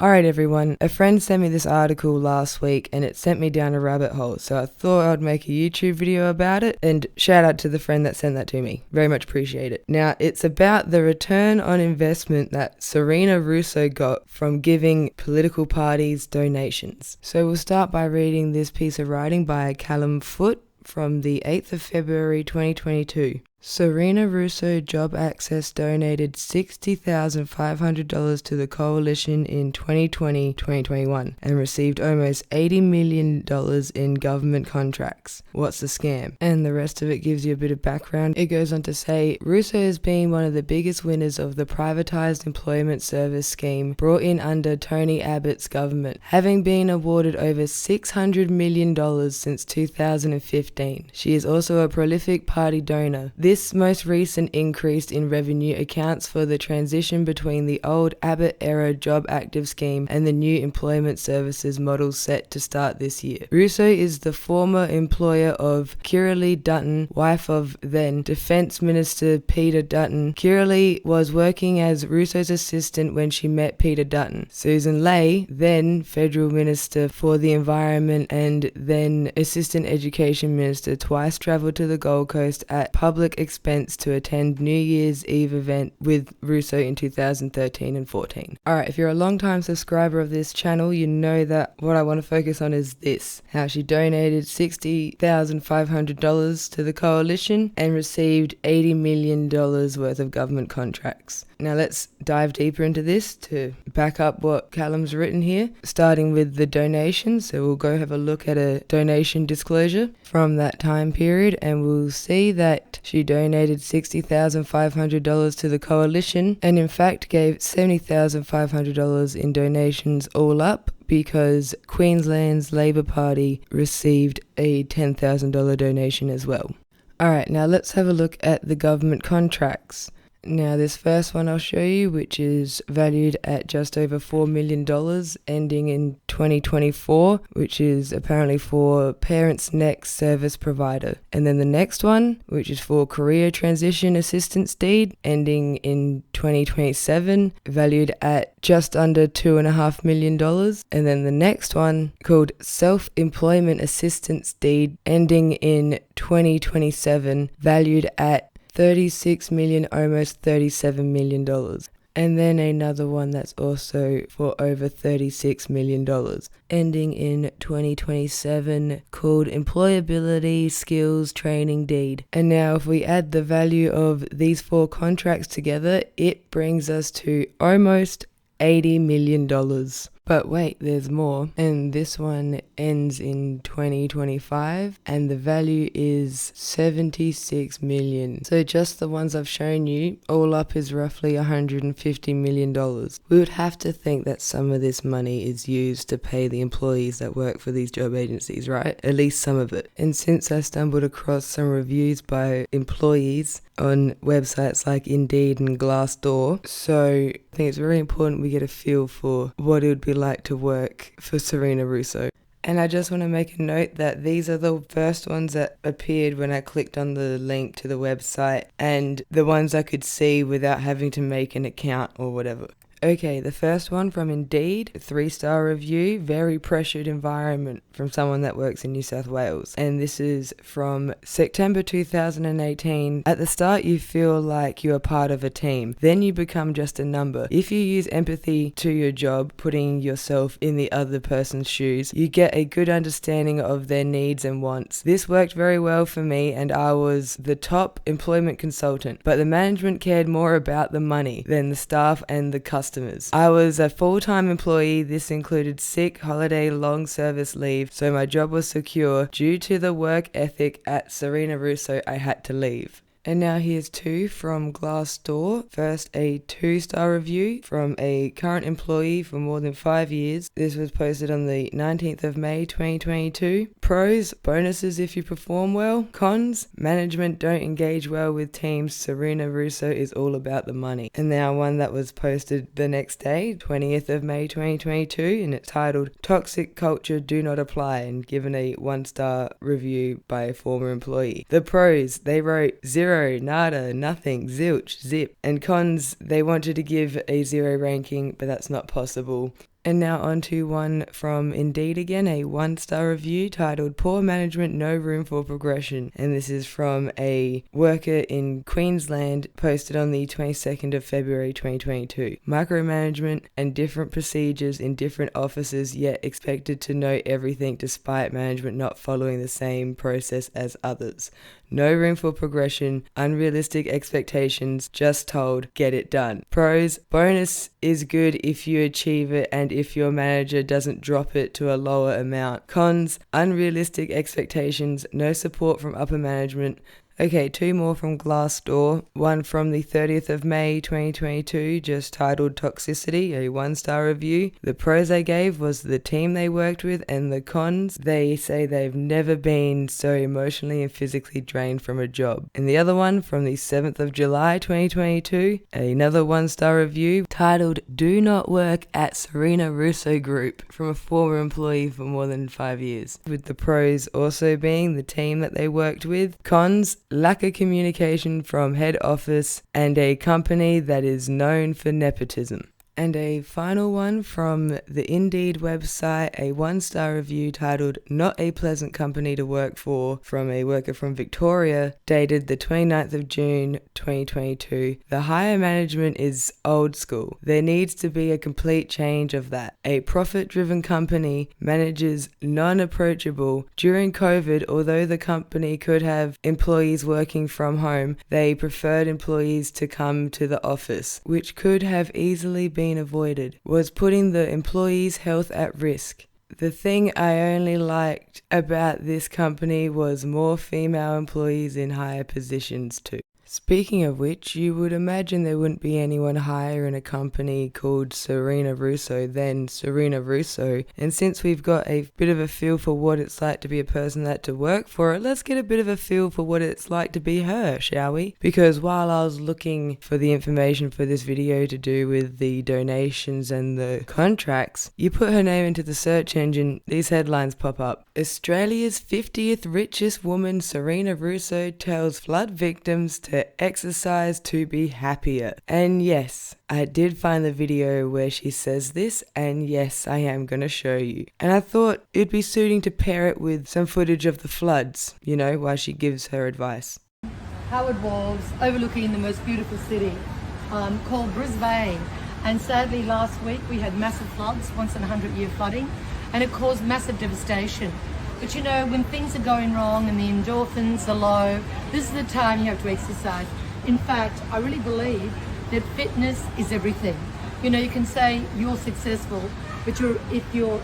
Alright everyone, a friend sent me this article last week and it sent me down a rabbit hole, so I thought I'd make a YouTube video about it, and shout out to the friend that sent that to me. Very much appreciate it. Now, it's about the return on investment that Sarina Russo got from giving political parties donations. So we'll start by reading this piece of writing by Callum Foote from the 8th of February 2022. Sarina Russo Job Access donated $60,500 to the coalition in 2020-2021 and received almost $80 million in government contracts. What's the scam? And the rest of it gives you a bit of background. It goes on to say, Russo has been one of the biggest winners of the privatised employment service scheme brought in under Tony Abbott's government, having been awarded over $600 million since 2015. She is also a prolific party donor. This most recent increase in revenue accounts for the transition between the old Abbott-era Job Active scheme and the new employment services model set to start this year. Russo is the former employer of Kiralee Dutton, wife of then Defence Minister Peter Dutton. Kiralee was working as Russo's assistant when she met Peter Dutton. Susan Ley, then Federal Minister for the Environment and then Assistant Education Minister, twice travelled to the Gold Coast at public expense to attend New Year's Eve event with Russo in 2013 and 14. Alright, if you're a long-time subscriber of this channel, you know that what I want to focus on is this: how she donated $60,500 to the coalition and received $80 million worth of government contracts. Now let's dive deeper into this to back up what Callum's written here, starting with the donations. So we'll go have a look at a donation disclosure from that time period, and we'll see that she donated $60,500 to the coalition and in fact gave $70,500 in donations all up, because Queensland's Labor Party received a $10,000 donation as well. Alright, now let's have a look at the government contracts. Now this first one I'll show you, which is valued at just over $4 million, ending in 2024, which is apparently for Parents Next service provider. And then the next one, which is for Career Transition Assistance Deed, ending in 2027, valued at just under $2.5 million. And then the next one, called Self-Employment Assistance Deed, ending in 2027, valued at $36 million, almost $37 million. And then another one that's also for over $36 million, ending in 2027, called Employability Skills Training Deed. And now if we add the value of these four contracts together, it brings us to almost $80 million. But wait, there's more. And this one ends in 2025 and the value is $76 million. So just the ones I've shown you, all up is roughly $150 million. We would have to think that some of this money is used to pay the employees that work for these job agencies, right? At least some of it. And since I stumbled across some reviews by employees on websites like Indeed and Glassdoor, so I think it's very important we get a feel for what it would be like to work for Sarina Russo. And I just want to make a note that these are the first ones that appeared when I clicked on the link to the website, and the ones I could see without having to make an account or whatever. Okay, the first one from Indeed, 3-star review, very pressured environment, from someone that works in New South Wales. And this is from September 2018. At the start, you feel like you are part of a team. Then you become just a number. If you use empathy to your job, putting yourself in the other person's shoes, you get a good understanding of their needs and wants. This worked very well for me, and I was the top employment consultant. But the management cared more about the money than the staff and the customers. I was a full-time employee. This included sick, holiday, long service leave, so my job was secure. Due to the work ethic at Sarina Russo, I had to leave. And now here's two from Glassdoor. First, a 2-star review from a current employee for more than 5 years. This was posted on the 19th of May 2022. Pros, bonuses if you perform well. Cons, management don't engage well with teams. Sarina Russo is all about the money. And now one that was posted the next day, 20th of May 2022, and it's titled Toxic Culture Do Not Apply, and given a 1-star review by a former employee. The pros, they wrote 0, nada, nothing, zilch, zip. And cons, they wanted to give a 0 ranking, but that's not possible. And now on to one from Indeed again, a 1-star review titled Poor Management, No Room for Progression. And this is from a worker in Queensland, posted on the 22nd of February 2022. Micromanagement and different procedures in different offices, yet expected to know everything despite management not following the same process as others. No room for progression, unrealistic expectations, just told, get it done. Pros, bonus is good if you achieve it and if your manager doesn't drop it to a lower amount. Cons, unrealistic expectations, no support from upper management. Okay, 2 more from Glassdoor. One from the 30th of May 2022, just titled Toxicity, a 1-star review. The pros they gave was the team they worked with, and the cons, they say they've never been so emotionally and physically drained from a job. And the other one from the 7th of July 2022, another 1-star review titled Do Not Work at Sarina Russo Group, from a former employee for more than 5 years. With the pros also being the team that they worked with. Cons, lack of communication from head office and a company that is known for nepotism. And a final one from the Indeed website, a 1-star review titled Not a Pleasant Company to Work For, from a worker from Victoria, dated the 29th of June 2022. The higher management is old school. There needs to be a complete change of that. A profit-driven company manages non-approachable. During COVID, although the company could have employees working from home, they preferred employees to come to the office, which could have easily been avoided, was putting the employees' health at risk. The thing I only liked about this company was more female employees in higher positions too. Speaking of which, you would imagine there wouldn't be anyone higher in a company called Sarina Russo than Sarina Russo. And since we've got a bit of a feel for what it's like to be a person that to work for it, let's get a bit of a feel for what it's like to be her, shall we? Because while I was looking for the information for this video to do with the donations and the contracts, you put her name into the search engine, these headlines pop up. Australia's 50th richest woman, Sarina Russo, tells flood victims to exercise to be happier. And yes, I did find the video where she says this, and yes, I am going to show you. And I thought it'd be suiting to pair it with some footage of the floods, you know, while she gives her advice. Howard Walls, overlooking the most beautiful city called Brisbane. And sadly, last week we had massive floods, once in a 100-year flooding, and it caused massive devastation. But you know, when things are going wrong and the endorphins are low, this is the time you have to exercise. In fact, I really believe that fitness is everything. You know, you can say you're successful, but if you're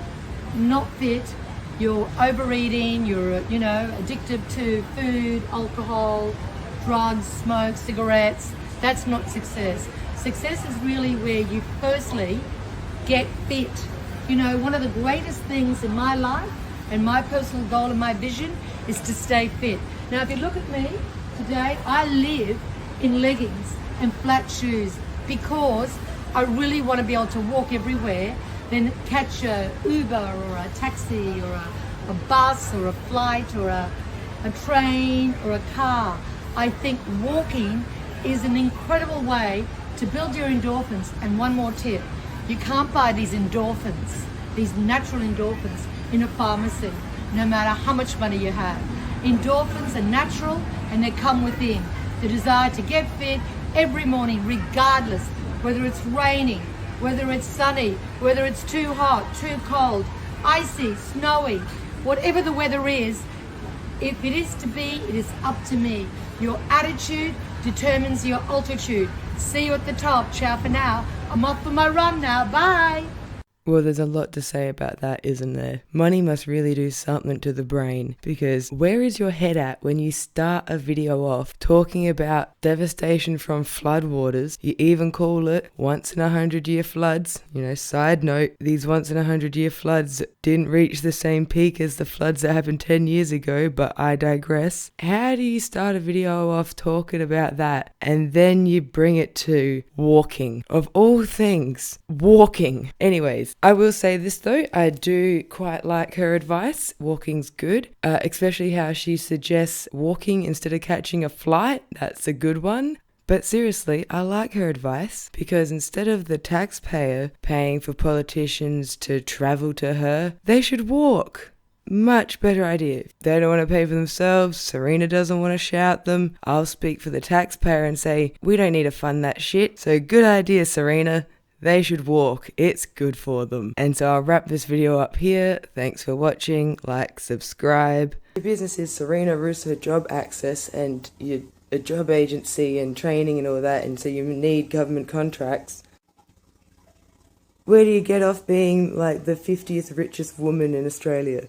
not fit, you're overeating, you're, you know, addicted to food, alcohol, drugs, smoke, cigarettes, that's not success. Success is really where you firstly get fit. You know, one of the greatest things in my life and my personal goal and my vision is to stay fit. Now, if you look at me today, I live in leggings and flat shoes because I really want to be able to walk everywhere, then catch a Uber or a taxi or a bus or a flight or a train or a car. I think walking is an incredible way to build your endorphins. And one more tip, you can't buy these endorphins, these natural endorphins, in a pharmacy, no matter how much money you have. Endorphins are natural and they come within. The desire to get fit every morning, regardless, whether it's raining, whether it's sunny, whether it's too hot, too cold, icy, snowy, whatever the weather is, if it is to be, it is up to me. Your attitude determines your altitude. See you at the top. Ciao for now. I'm off for my run now. Bye. Well, there's a lot to say about that, isn't there? Money must really do something to the brain, because where is your head at when you start a video off talking about devastation from floodwaters? You even call it once in a 100-year floods. You know, side note, these once in a 100-year floods didn't reach the same peak as the floods that happened 10 years ago, but I digress. How do you start a video off talking about that and then you bring it to walking? Of all things, walking. Anyways, I will say this though, I do quite like her advice. Walking's good, especially how she suggests walking instead of catching a flight. That's a good one. But seriously, I like her advice, because instead of the taxpayer paying for politicians to travel to her, they should walk. Much better idea. If they don't want to pay for themselves, Sarina doesn't want to shout them, I'll speak for the taxpayer and say, we don't need to fund that shit. So good idea, Sarina. They should walk. It's good for them. And so I'll wrap this video up here. Thanks for watching. Like, subscribe. Your business is Sarina Russo Job Access, and you're a job agency and training and all that, and so you need government contracts. Where do you get off being like the 50th richest woman in Australia?